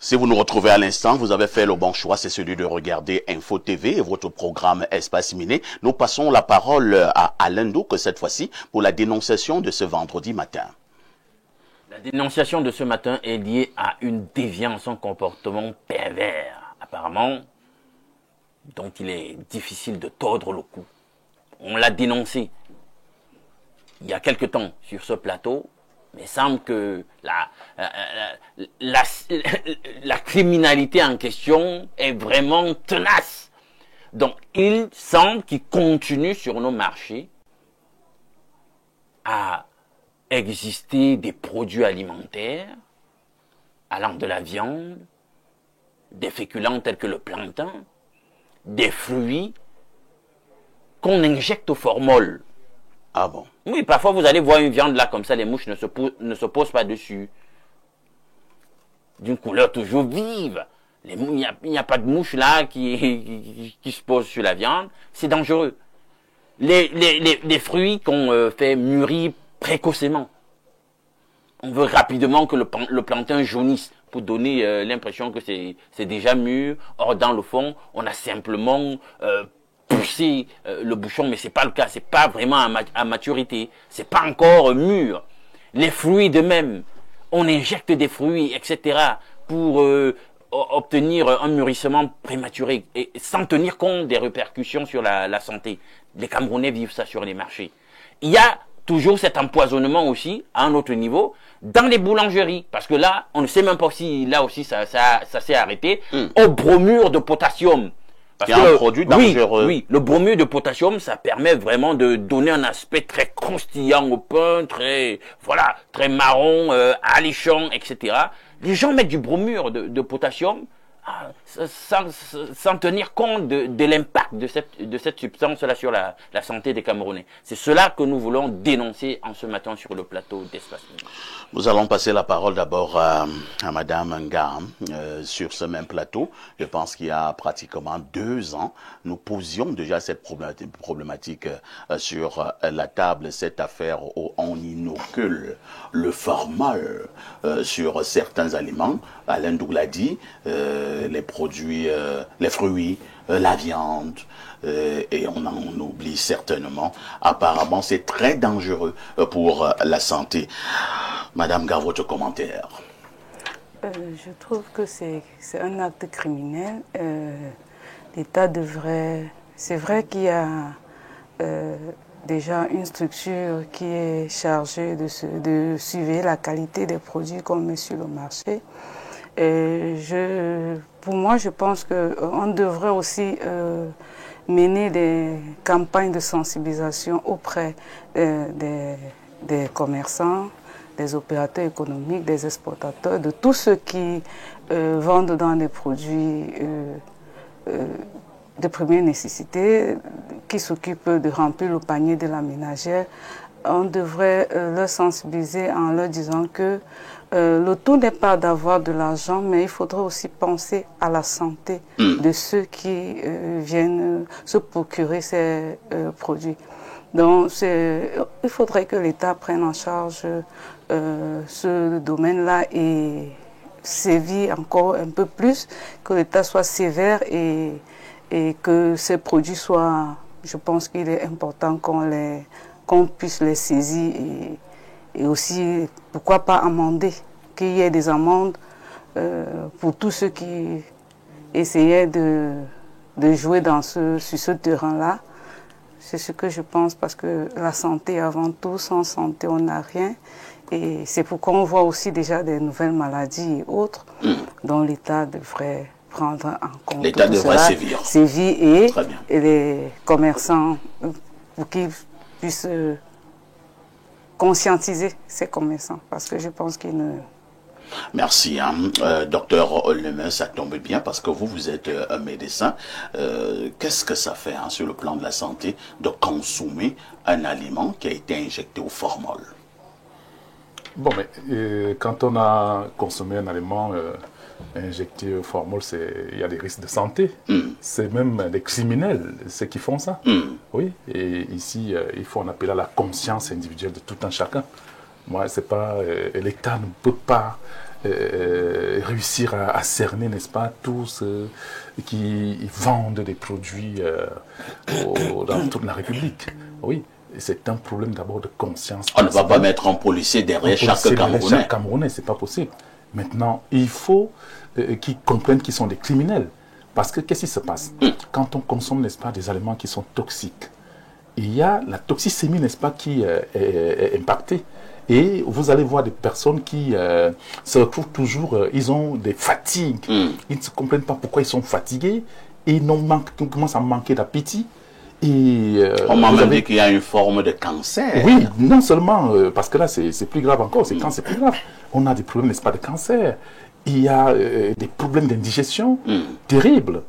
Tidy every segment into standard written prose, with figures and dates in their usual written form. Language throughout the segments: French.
Si vous nous retrouvez à l'instant, vous avez fait le bon choix, c'est celui de regarder Info TV et votre programme Espace Miné. Nous passons la parole à Alain Douk cette fois-ci pour la dénonciation de ce vendredi matin. La dénonciation de ce matin est liée à une déviance, un comportement pervers, apparemment, dont il est difficile de tordre le cou. On l'a dénoncé il y a quelque temps sur ce plateau, mais il semble que la criminalité en question est vraiment tenace. Donc, il semble qu'il continue sur nos marchés à exister des produits alimentaires allant de la viande, des féculents tels que le plantain, des fruits qu'on injecte au formol. Ah bon? Oui, parfois vous allez voir une viande là comme ça, les mouches ne se posent pas dessus. D'une couleur toujours vive. Il n'y a pas de mouche là qui se pose sur la viande. C'est dangereux. Les fruits qu'on fait mûrir précocement. On veut rapidement que le plantain jaunisse pour donner l'impression que c'est déjà mûr. Or, dans le fond, on a simplement poussé le bouchon, mais c'est pas le cas. C'est pas vraiment à maturité. C'est pas encore mûr. Les fruits de même. On injecte des fruits, etc. pour obtenir un mûrissement prématuré et sans tenir compte des répercussions sur la santé. Les Camerounais vivent ça sur les marchés. Il y a toujours cet empoisonnement aussi, à un autre niveau, dans les boulangeries. Parce que là, on ne sait même pas si, là aussi, ça s'est arrêté. Au bromure de potassium. Parce que un produit dangereux. Oui, le bromure de potassium, ça permet vraiment de donner un aspect très croustillant au pain, très marron, alléchant, etc. Les gens mettent du bromure de potassium sans tenir compte de l'impact de cette substance-là sur la santé des Camerounais. C'est cela que nous voulons dénoncer en ce matin sur le plateau d'Espace Miné. Nous allons passer la parole d'abord à Madame Nga sur ce même plateau. Je pense qu'il y a pratiquement 2 ans, nous posions déjà cette problématique sur la table, cette affaire où on inocule le formol sur certains aliments. Alain Douk l'a dit, les produits, les fruits, la viande, et on en oublie certainement. Apparemment, c'est très dangereux pour la santé. Madame Gar, votre commentaire. Je trouve que c'est un acte criminel. L'État devrait... C'est vrai qu'il y a déjà une structure qui est chargée de suivre la qualité des produits qu'on met sur le marché. Pour moi, je pense qu'on devrait aussi mener des campagnes de sensibilisation auprès des commerçants, des opérateurs économiques, des exportateurs, de tous ceux qui vendent dans des produits de première nécessité, qui s'occupent de remplir le panier de la ménagère. On devrait leur sensibiliser en leur disant que le tout n'est pas d'avoir de l'argent, mais il faudrait aussi penser à la santé de ceux qui viennent se procurer ces produits. Donc, il faudrait que l'État prenne en charge ce domaine-là et sévit encore un peu plus, que l'État soit sévère et que ces produits soient... Je pense qu'il est important qu'on puisse les saisir et aussi, pourquoi pas amender, qu'il y ait des amendes pour tous ceux qui essayaient de jouer sur ce terrain-là. C'est ce que je pense, parce que la santé avant tout, sans santé on n'a rien. Et c'est pourquoi on voit aussi déjà des nouvelles maladies et autres dont l'État devrait prendre en compte. L'État devrait sévir et les commerçants pour qu'ils puissent conscientiser ces commerçants, parce que je pense qu'ils ne... Merci, docteur Ollemeux, ça tombe bien parce que vous êtes un médecin. Qu'est-ce que ça fait sur le plan de la santé de consommer un aliment qui a été injecté au formol? Bon, mais quand on a consommé un aliment injecté au formol, il y a des risques de santé. C'est même des criminels, ceux qui font ça. Oui, et ici, il faut en appeler à la conscience individuelle de tout un chacun. Moi, c'est pas... l'État ne peut pas réussir à cerner, n'est-ce pas, tous ceux qui vendent des produits dans toute la République. Oui, c'est un problème d'abord de conscience. On ne va pas mettre un policier derrière chaque Camerounais. Chaque Camerounais, c'est pas possible. Maintenant, il faut qu'ils comprennent qu'ils sont des criminels. Parce que qu'est-ce qui se passe quand on consomme, n'est-ce pas, des aliments qui sont toxiques? Il y a la toxicémie, n'est-ce pas, qui est impactée. Et vous allez voir des personnes qui se retrouvent toujours, ils ont des fatigues. Ils ne se comprennent pas pourquoi ils sont fatigués. Et ils commencent à manquer d'appétit. On m'a même dit qu'il y a une forme de cancer. Oui, non seulement, parce que là c'est plus grave encore, c'est quand c'est plus grave. On a des problèmes, n'est-ce pas, de cancer. Il y a des problèmes d'indigestion terribles.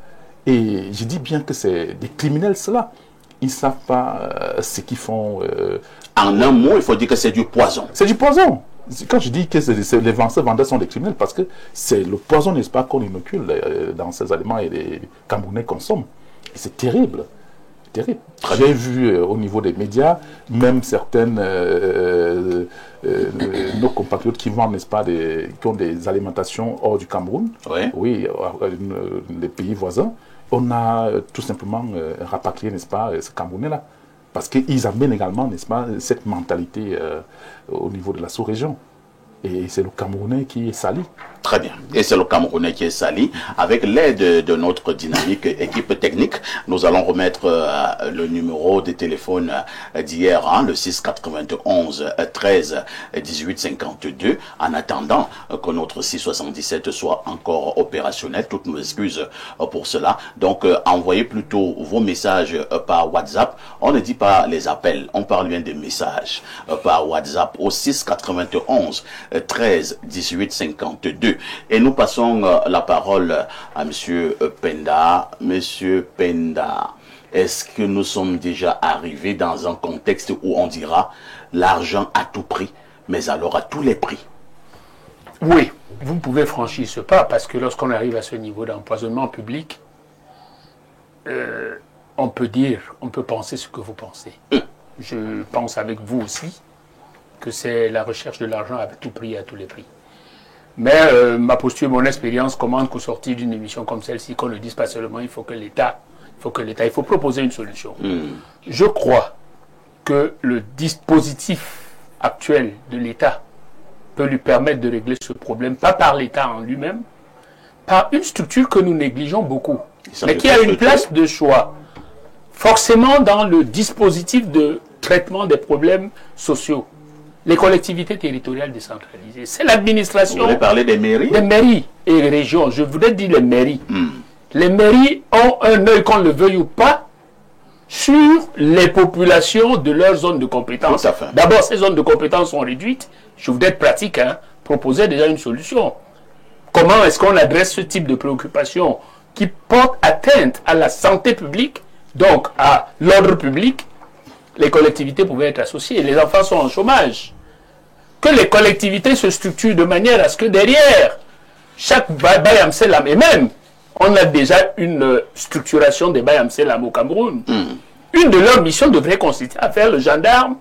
Et je dis bien que c'est des criminels, cela. Ils ne savent pas ce qu'ils font. En un mot, il faut dire que c'est du poison. C'est du poison. Quand je dis que les vendeurs sont des criminels, parce que c'est le poison, n'est-ce pas, qu'on inocule dans ces aliments et les Camerounais consomment. Et c'est terrible. Terrible. J'ai vu au niveau des médias, même certaines nos compatriotes qui vendent, n'est-ce pas, qui ont des alimentations hors du Cameroun, oui, les pays voisins, on a tout simplement rapatrié, n'est-ce pas, ce Camerounais-là. Parce qu'ils amènent également, n'est-ce pas, cette mentalité au niveau de la sous-région. Et c'est le Camerounais qui est sali. Très bien. Et c'est le Camerounais qui est sali. Avec l'aide de notre dynamique équipe technique, nous allons remettre le numéro de téléphone d'hier, le 691 13 18 52, en attendant que notre 677 soit encore opérationnel. Toutes nos excuses pour cela. Donc, envoyez plutôt vos messages par WhatsApp. On ne dit pas les appels, on parle bien des messages par WhatsApp au 691 13 18 52. Et nous passons la parole à Monsieur Penda. Monsieur Penda, est-ce que nous sommes déjà arrivés dans un contexte où on dira l'argent à tout prix, mais alors à tous les prix? Oui, vous pouvez franchir ce pas, parce que lorsqu'on arrive à ce niveau d'empoisonnement public, on peut dire, on peut penser ce que vous pensez. Je pense avec vous aussi que c'est la recherche de l'argent à tout prix et à tous les prix. Mais ma posture, mon expérience commande qu'au sortir d'une émission comme celle-ci, qu'on ne dise pas seulement il faut proposer une solution. Je crois que le dispositif actuel de l'État peut lui permettre de régler ce problème, pas par l'État en lui-même, par une structure que nous négligeons beaucoup, mais qui a une place de choix, forcément dans le dispositif de traitement des problèmes sociaux. Les collectivités territoriales décentralisées, c'est l'administration. Vous voulez parler des mairies? Des mairies et régions, je voudrais dire les mairies. Les mairies ont un œil, qu'on le veuille ou pas, sur les populations de leur zone de compétence. D'abord, ces zones de compétence sont réduites. Je voudrais être pratique, proposer déjà une solution. Comment est-ce qu'on adresse ce type de préoccupation qui porte atteinte à la santé publique, donc à l'ordre public? Les collectivités pouvaient être associées. Les enfants sont en chômage. Que les collectivités se structurent de manière à ce que derrière chaque Bayam Selam, et même on a déjà une structuration des Bayam Selam au Cameroun. Une de leurs missions devrait consister à faire le gendarme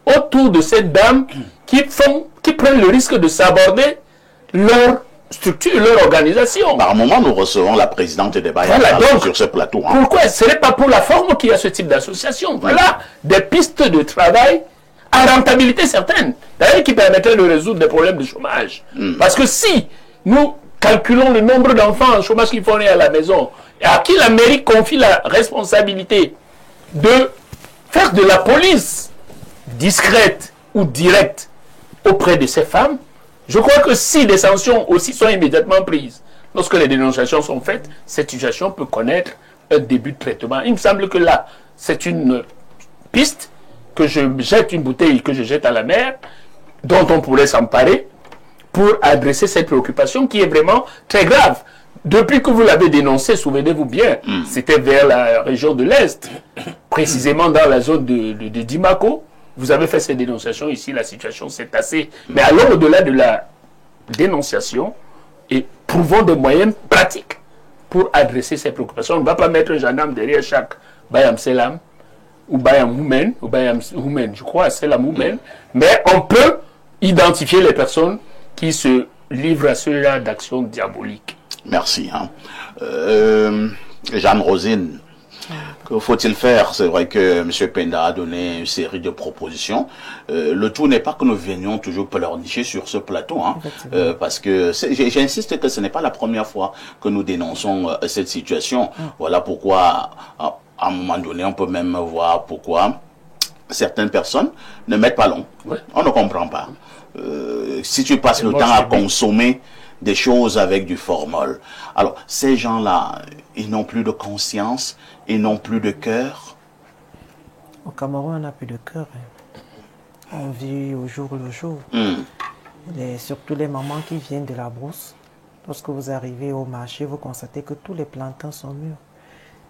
autour de ces dames qui prennent le risque de s'aborder leur structure, leur organisation. Par moment, nous recevons la présidente des Bayam sur ce plateau. Pourquoi ce n'est pas pour la forme qu'il y a ce type d'association? Voilà des pistes de travail à rentabilité certaine, d'ailleurs qui permettraient de résoudre des problèmes de chômage. Parce que si nous calculons le nombre d'enfants en chômage qui font à la maison, et à qui la mairie confie la responsabilité de faire de la police discrète ou directe auprès de ces femmes, je crois que si des sanctions aussi sont immédiatement prises, lorsque les dénonciations sont faites, cette situation peut connaître un début de traitement. Il me semble que là, c'est une piste, que je jette une bouteille, que je jette à la mer, dont on pourrait s'emparer pour adresser cette préoccupation qui est vraiment très grave. Depuis que vous l'avez dénoncé, souvenez-vous bien, c'était vers la région de l'Est, précisément dans la zone de Dimako. Vous avez fait ces dénonciations ici, la situation s'est assez... Mais allons au-delà de la dénonciation et trouvons des moyens pratiques pour adresser ces préoccupations. On ne va pas mettre un gendarme derrière chaque Bayam Selam ou Bayam Houmen, je crois, Selam Houmen, mais on peut identifier les personnes qui se livre à ceux-là d'actions diaboliques. Merci. Hein. Jeanne Rosine, que faut-il faire? C'est vrai que M. Penda a donné une série de propositions. Le tout n'est pas que nous venions toujours pleurnicher sur ce plateau, hein, parce que j'insiste que ce n'est pas la première fois que nous dénonçons cette situation. Voilà pourquoi, à un moment donné, on peut même voir pourquoi certaines personnes ne mettent pas long. On ne comprend pas. Si tu passes le temps à consommer des choses avec du formol. Alors, ces gens-là, ils n'ont plus de conscience, ils n'ont plus de cœur. Au Cameroun, on n'a plus de cœur. Hein. On vit au jour le jour. Et surtout les mamans qui viennent de la brousse. Lorsque vous arrivez au marché, vous constatez que tous les plantains sont mûrs.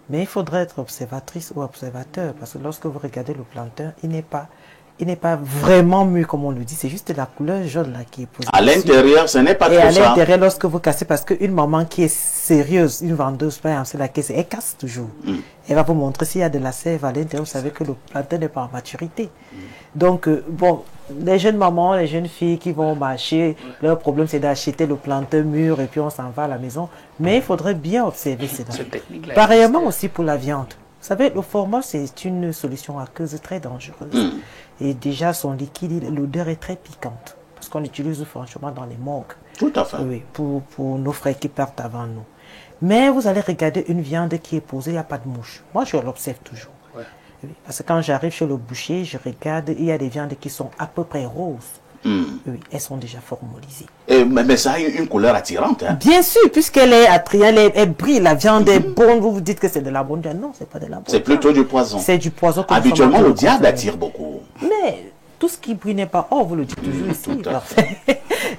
Mais il faudrait être observatrice ou observateur, parce que lorsque vous regardez le plantain, il n'est pas vraiment mûr comme on le dit, c'est juste la couleur jaune là qui est posée. À l'intérieur, ce n'est pas et trop ça. Et à l'intérieur, ça. lorsque vous cassez, parce qu'une maman qui est sérieuse, une vendeuse, par exemple, c'est la caisse, elle casse toujours. Elle va vous montrer s'il y a de la sève à l'intérieur, vous savez que le plantain n'est pas en maturité. Donc, bon, les jeunes mamans, les jeunes filles qui vont marcher, leur problème c'est d'acheter le plantain mûr et puis on s'en va à la maison. Mais il faudrait bien observer ces techniques. Pareillement aussi pour la viande. Vous savez, le formol, c'est une solution aqueuse très dangereuse. Et déjà, son liquide, l'odeur est très piquante. Parce qu'on l'utilise franchement dans les morgues. Tout à fait. Oui, pour nos frères qui partent avant nous. Mais vous allez regarder une viande qui est posée, il n'y a pas de mouche. Moi, je l'observe toujours. Oui, parce que quand j'arrive chez le boucher, je regarde, il y a des viandes qui sont à peu près roses. Oui, elles sont déjà formolisées. Mais ça a une couleur attirante. Hein? Bien sûr, puisqu'elle est attrayante, elle brille, la viande est bonne, vous vous dites que c'est de la bonne viande. Non, c'est pas de la bonne viande. C'est plutôt du poison. C'est du poison. Habituellement, le diable attire beaucoup. Mais tout ce qui brille n'est pas or, vous le dites toujours ici.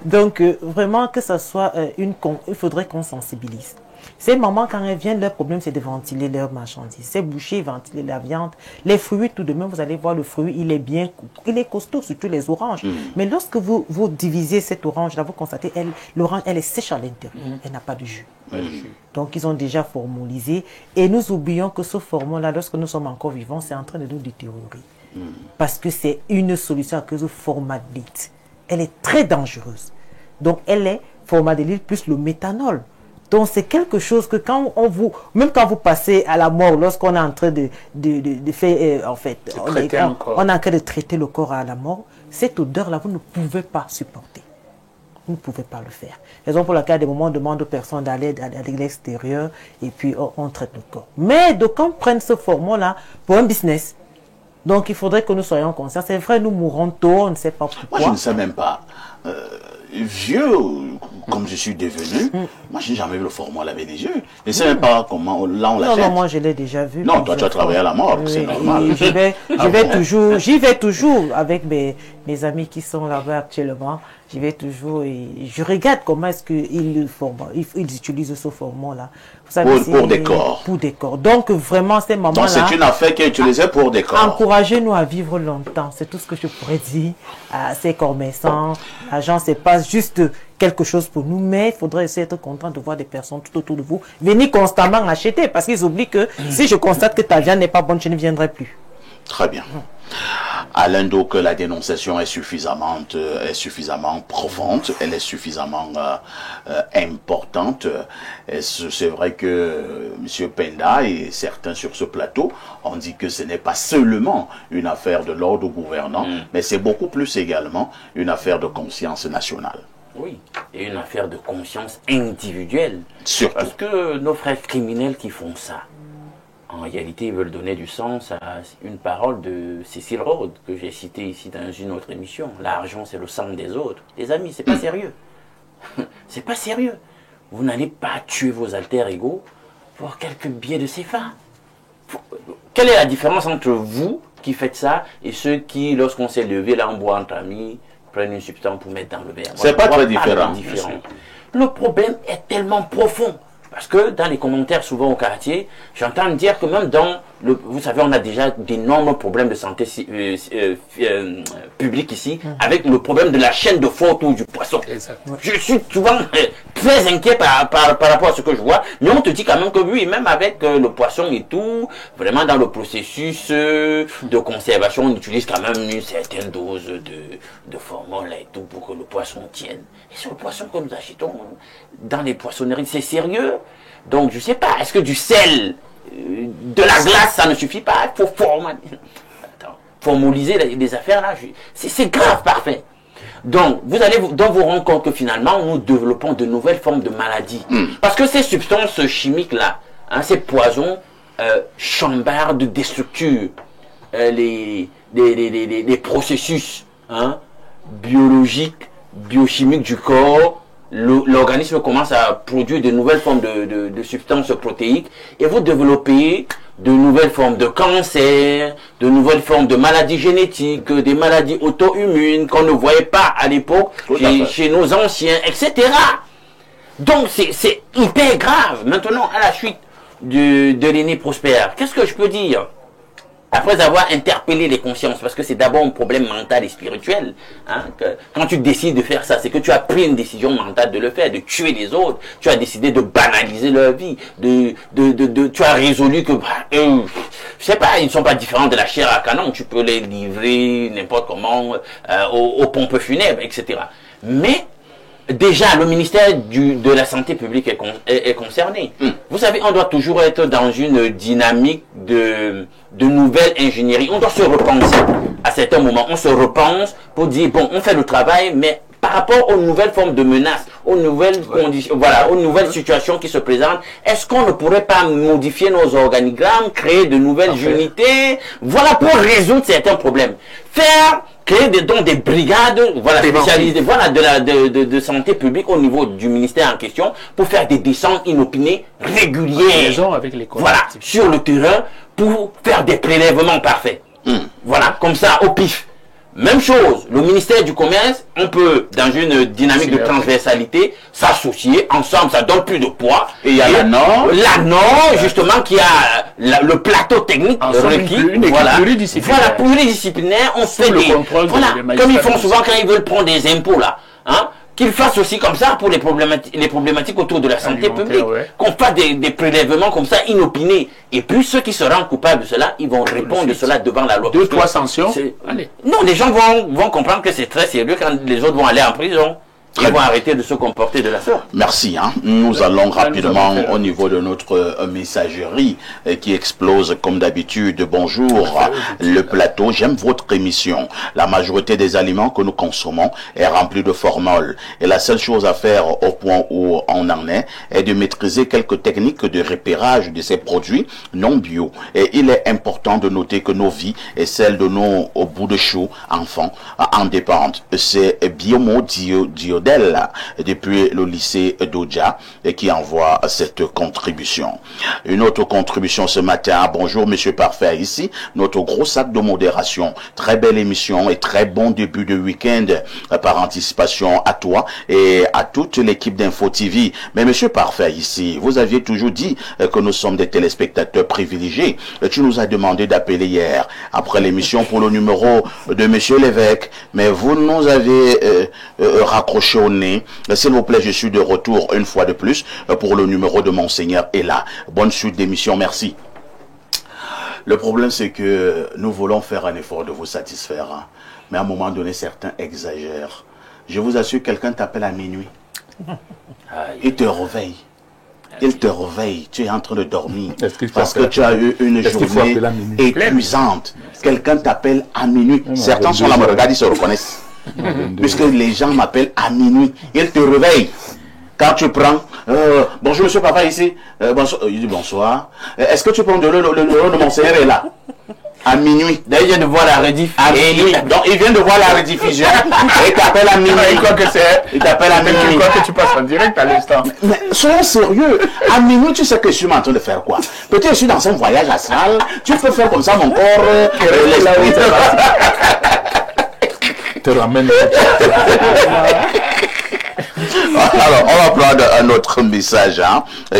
Donc, vraiment, que ce soit il faudrait qu'on sensibilise. Ces mamans, quand elles viennent, leur problème, c'est de ventiler leurs marchandises. Ces bouchers, ventiler la viande. Les fruits, tout de même, vous allez voir, le fruit, il est bien, il est costaud, surtout les oranges. Mais lorsque vous divisez cette orange-là, vous constatez, l'orange, elle est sèche à l'intérieur. Elle n'a pas de jus. Donc, ils ont déjà formolisé. Et nous oublions que ce formol-là, lorsque nous sommes encore vivants, c'est en train de nous détériorer. Parce que c'est une solution à cause de formaldéhyde. Elle est très dangereuse. Donc, elle est formaldéhyde plus le méthanol. Donc, c'est quelque chose que quand même quand vous passez à la mort, lorsqu'on est en train de faire, en fait, on est en train de traiter le corps à la mort, cette odeur-là, vous ne pouvez pas supporter. Vous ne pouvez pas le faire. Raison pour laquelle, à des moments, on demande aux personnes d'aller à l'extérieur et puis on traite le corps. Mais d'aucuns prennent ce format-là pour un business. Donc, il faudrait que nous soyons conscients. C'est vrai, nous mourrons tôt, on ne sait pas pourquoi. Moi, je ne sais même pas. Vieux, comme je suis devenu, moi, je n'ai jamais vu le formol laver les yeux. Je ne sais même pas comment, là, on l'achète. Non, moi, je l'ai déjà vu. Non, toi, tu as travaillé à la mort, c'est normal. J'y vais toujours avec mes amis qui sont là-bas actuellement. J'y vais toujours et je regarde comment est-ce qu'ils utilisent ce format-là. Pour des corps. Pour des corps. Donc, vraiment, ces moments-là... Donc, c'est une affaire qui est utilisée pour des corps. Encouragez-nous à vivre longtemps. C'est tout ce que je pourrais dire à ces commerçants. L'argent, c'est pas juste quelque chose pour nous, mais il faudrait essayer d'être content de voir des personnes tout autour de vous venir constamment acheter parce qu'ils oublient que si je constate que ta viande n'est pas bonne, je ne viendrai plus. Très bien. Alain, donc la dénonciation est suffisamment profonde, elle est suffisamment importante. C'est vrai que M. Penda et certains sur ce plateau ont dit que ce n'est pas seulement une affaire de l'ordre gouvernant, mais c'est beaucoup plus également une affaire de conscience nationale. Oui, et une affaire de conscience individuelle. Surtout. Parce que nos frères criminels qui font ça, en réalité, ils veulent donner du sens à une parole de Cécile Rhodes, que j'ai citée ici dans une autre émission. L'argent, c'est le sang des autres. Les amis, c'est pas sérieux. C'est pas sérieux. Vous n'allez pas tuer vos alter-ego pour quelques billets de CFA. Quelle est la différence entre vous qui faites ça et ceux qui, lorsqu'on s'est levé là, on boit entre amis, prennent une substance pour mettre dans le verre? C'est pas très différent. Le problème est tellement profond. Parce que dans les commentaires, souvent au quartier, j'entends dire que même dans vous savez, on a déjà d'énormes problèmes de santé publique ici, avec le problème de la chaîne de fond autour du poisson. Je suis souvent très inquiet par rapport à ce que je vois, mais on te dit quand même que oui, même avec le poisson et tout, vraiment dans le processus de conservation, on utilise quand même une certaine dose de formol et tout pour que le poisson tienne. Et c'est le poisson que nous achetons dans les poissonneries, c'est sérieux. Donc je sais pas, est-ce que du sel, de la glace, ça ne suffit pas? Il faut formaliser les affaires là. C'est grave, parfait. Donc, vous allez vous rendre compte que finalement, nous développons de nouvelles formes de maladies. Parce que ces substances chimiques-là, hein, ces poisons, chambardent, déstructurent les processus biologiques, biochimiques du corps. L'organisme commence à produire de nouvelles formes de substances protéiques et vous développez de nouvelles formes de cancer, de nouvelles formes de maladies génétiques, des maladies auto-immunes qu'on ne voyait pas à l'époque chez nos anciens, etc. Donc c'est hyper grave. Maintenant, à la suite de l'aîné Prospère, qu'est-ce que je peux dire? Après avoir interpellé les consciences, parce que c'est d'abord un problème mental et spirituel, hein, quand tu décides de faire ça, c'est que tu as pris une décision mentale de le faire, de tuer les autres, tu as décidé de banaliser leur vie, tu as résolu que, je sais pas, ils ne sont pas différents de la chair à canon, tu peux les livrer n'importe comment, aux pompes funèbres, etc. Mais, déjà, le ministère de la Santé publique est concerné. Vous savez, on doit toujours être dans une dynamique de nouvelle ingénierie. On doit se repenser. À certains moments, on se repense pour dire, bon, on fait le travail, mais par rapport aux nouvelles formes de menaces, aux nouvelles conditions, voilà, aux nouvelles situations qui se présentent, est-ce qu'on ne pourrait pas modifier nos organigrammes, créer de nouvelles unités, voilà, pour résoudre certains problèmes. Créer des brigades, voilà, spécialisées, voilà, de santé publique au niveau du ministère en question, pour faire des descentes inopinées régulières. Avec les voilà, sur le terrain, pour faire des prélèvements parfaits. Voilà, comme ça, au pif. Même chose, le ministère du Commerce, on peut, dans une dynamique de transversalité, s'associer ensemble, ça donne plus de poids. Et il y a la NOR, justement, qui a le plateau technique requis. Voilà, pluridisciplinaire, on fait des... Voilà, comme ils font souvent quand ils veulent prendre des impôts, là. Hein, qu'ils fassent aussi comme ça pour les problématiques autour de la santé publique. Qu'on fasse des prélèvements comme ça, inopinés. Et puis ceux qui se rendent coupables de cela, ils vont répondre de cela devant la loi. 2-3 sanctions. Allez. Non, les gens vont comprendre que c'est très sérieux quand les autres vont aller en prison. Ils vont arrêter de se comporter de la sorte. Merci. Nous allons rapidement au niveau de notre messagerie qui explose comme d'habitude. Bonjour, le plateau. J'aime votre émission. La majorité des aliments que nous consommons est remplie de formol. Et la seule chose à faire au point où on en est de maîtriser quelques techniques de repérage de ces produits non bio. Et il est important de noter que nos vies et celles de nos au bout de chou enfants en dépendent. C'est Biomo Diodel depuis le lycée d'Odja et qui envoie cette contribution. Une autre contribution ce matin. Bonjour Monsieur Parfait, ici notre gros sac de modération. Très belle émission et très bon début de week-end par anticipation à toi et à toute l'équipe d'Info TV. Mais Monsieur Parfait, ici, vous aviez toujours dit que nous sommes des téléspectateurs privilégiés. Tu nous as demandé d'appeler hier après l'émission pour le numéro de Monsieur l'évêque, mais vous nous avez raccroché au nez. S'il vous plaît, je suis de retour une fois de plus pour le numéro de Monseigneur Ella. Bonne suite d'émission, merci. Le problème, c'est que nous voulons faire un effort de vous satisfaire, mais à un moment donné, certains exagèrent. Je vous assure, quelqu'un t'appelle à minuit. Il te réveille. Il te réveille, tu es en train de dormir parce que tu as eu une journée épuisante. Quelqu'un t'appelle à minuit. Certains sont là, me regardent, ils se reconnaissent. Puisque les gens m'appellent à minuit, ils te réveillent. Quand tu prends, bonjour monsieur papa ici, bonsoir, il dit bonsoir. Est-ce que tu prends le numéro de Monseigneur est là? À minuit. D'ailleurs, il vient de voir la rediffusion. Donc, il vient de voir la rediffusion et il t'appelle à minuit. Il t'appelle à minuit. Il croit que tu passes en direct à l'instant. Mais soyons sérieux. À minuit, tu sais que je suis en train de faire quoi? Peut-être que je suis dans un voyage astral. Tu peux faire comme ça, mon corps. Te ramène. Alors, on va prendre un autre message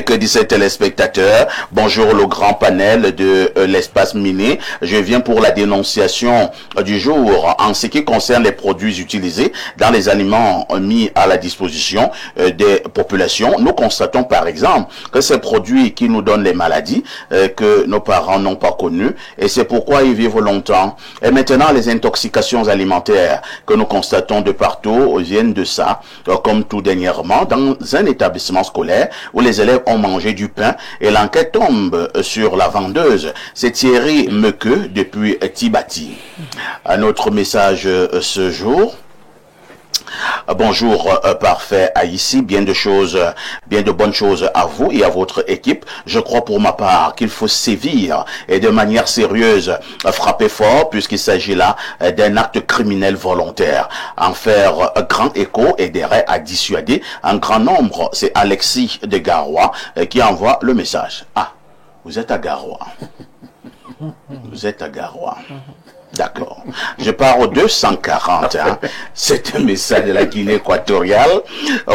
que dit ce téléspectateur. Bonjour le grand panel de l'espace miné. Je viens pour la dénonciation du jour en ce qui concerne les produits utilisés dans les aliments mis à la disposition des populations. Nous constatons par exemple que ces produits qui nous donnent les maladies que nos parents n'ont pas connues, et c'est pourquoi ils vivent longtemps. Et maintenant, les intoxications alimentaires que nous constatons de partout viennent de ça, comme tout dernièrement dans un établissement scolaire où les élèves ont mangé du pain et l'enquête tombe sur la vendeuse. C'est Thierry Mequeux depuis Tibati. Un autre message ce jour. Bonjour parfait à ici, bien de bonnes choses à vous et à votre équipe. Je crois pour ma part qu'il faut sévir et de manière sérieuse frapper fort puisqu'il s'agit là d'un acte criminel volontaire. En faire grand écho aiderait à dissuader un grand nombre. C'est Alexis de Garoua qui envoie le message. Ah, vous êtes à Garoua. Vous êtes à Garoua. D'accord. Je pars au 240. C'est un message de la Guinée équatoriale.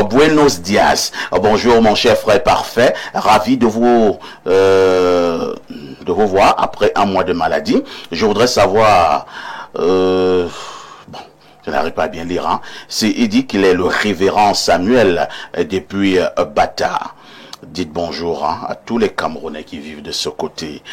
Buenos dias. Bonjour mon cher frère parfait. Ravi de vous voir après un mois de maladie. Je voudrais savoir... bon, je n'arrive pas à bien lire. Il dit qu'il est le révérend Samuel depuis Bata. Dites bonjour à tous les Camerounais qui vivent de ce côté.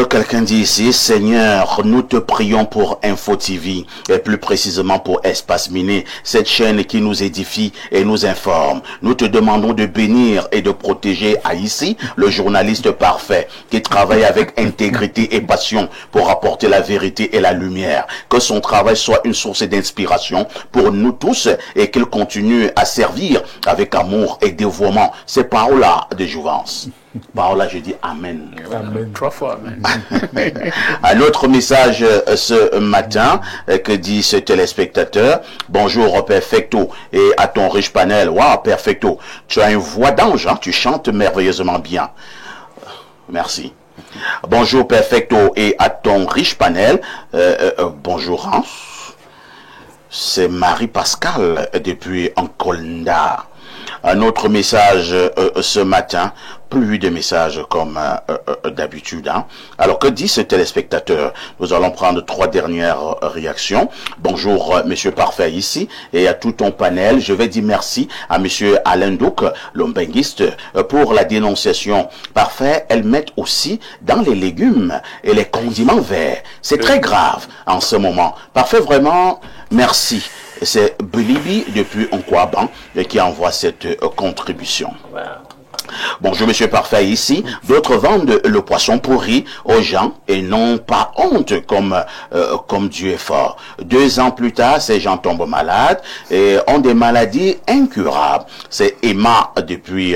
Quelqu'un dit ici, Seigneur, nous te prions pour Info TV, et plus précisément pour Espace Miné, cette chaîne qui nous édifie et nous informe. Nous te demandons de bénir et de protéger Aïssi, le journaliste parfait, qui travaille avec intégrité et passion pour apporter la vérité et la lumière. Que son travail soit une source d'inspiration pour nous tous et qu'il continue à servir avec amour et dévouement. C'est Paola de Jouvence. Paola, je dis Amen. Amen. 3 fois Amen. Un autre message ce matin que dit ce téléspectateur. Bonjour Perfecto et à ton riche panel. Waouh Perfecto, tu as une voix d'ange, tu chantes merveilleusement bien. Merci. Bonjour Perfecto et à ton riche panel. Bonjour Hans. C'est Marie-Pascale depuis Ancolda. Un autre message ce matin, plus de messages comme d'habitude. Alors que dit ce téléspectateur? Nous allons prendre 3 dernières réactions. Bonjour Monsieur Parfait ici et à tout ton panel. Je vais dire merci à Monsieur Alain Douk, l'ombenguiste, pour la dénonciation. Parfait, elles mettent aussi dans les légumes et les condiments verts. C'est très grave en ce moment. Parfait, vraiment, merci. C'est Bilibi depuis Nkwaban qui envoie cette contribution. Bonjour Monsieur Parfait ici. D'autres vendent le poisson pourri aux gens et n'ont pas honte comme Dieu est fort. 2 ans plus tard, ces gens tombent malades et ont des maladies incurables. C'est Emma depuis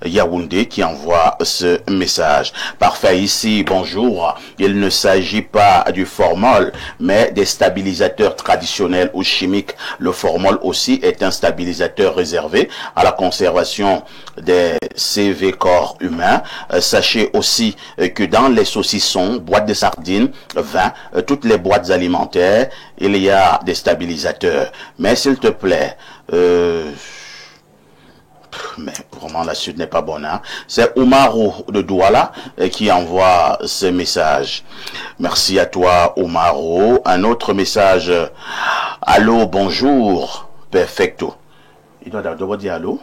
Yaoundé qui envoie ce message. Parfait ici, bonjour. Il ne s'agit pas du formol, mais des stabilisateurs traditionnels ou chimiques. Le formol aussi est un stabilisateur réservé à la conservation des CV corps humain. Sachez aussi que dans les saucissons, boîtes de sardines, vin, toutes les boîtes alimentaires, il y a des stabilisateurs. Mais s'il te plaît, mais vraiment la suite n'est pas bonne. C'est Oumarou de Douala qui envoie ce message. Merci à toi Oumarou. Un autre message. Allô, bonjour, perfecto. Il doit d'abord dire allô.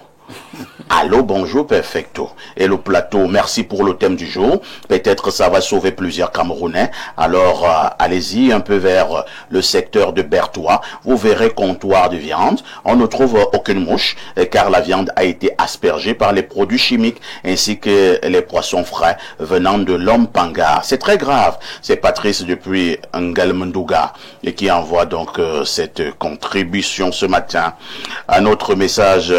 Allô, bonjour, perfecto. Et le plateau, merci pour le thème du jour. Peut-être ça va sauver plusieurs Camerounais. Alors, allez-y un peu vers le secteur de Bertois. Vous verrez comptoir de viande. On ne trouve aucune mouche, car la viande a été aspergée par les produits chimiques, ainsi que les poissons frais venant de l'Ompanga. C'est très grave. C'est Patrice depuis Ngalmendouga et qui envoie donc cette contribution ce matin. Un autre message,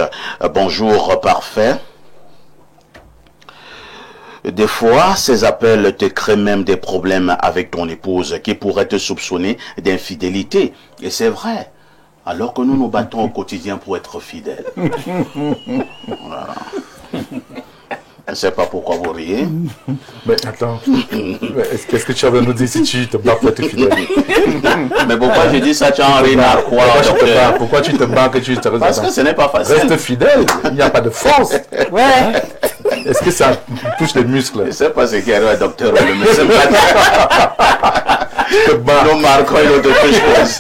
bonjour parfait. Des fois, ces appels te créent même des problèmes avec ton épouse qui pourrait te soupçonner d'infidélité. Et c'est vrai. Alors que nous nous battons au quotidien pour être fidèles. Voilà. Je ne sais pas pourquoi vous riez. Mais attends, qu'est-ce que tu avais nous dire si tu te bats pour être fidèle? Mais pourquoi je dis ça, tu en ris à quoi, docteur? Pourquoi tu te bats que tu te restes? Parce que ce n'est pas facile. Reste fidèle, il n'y a pas de force. Ouais. Est-ce que ça touche les muscles? Je ne sais pas ce qu'il y a un docteur ou le médecin. Tu te bats. Nous marquons une autre chose.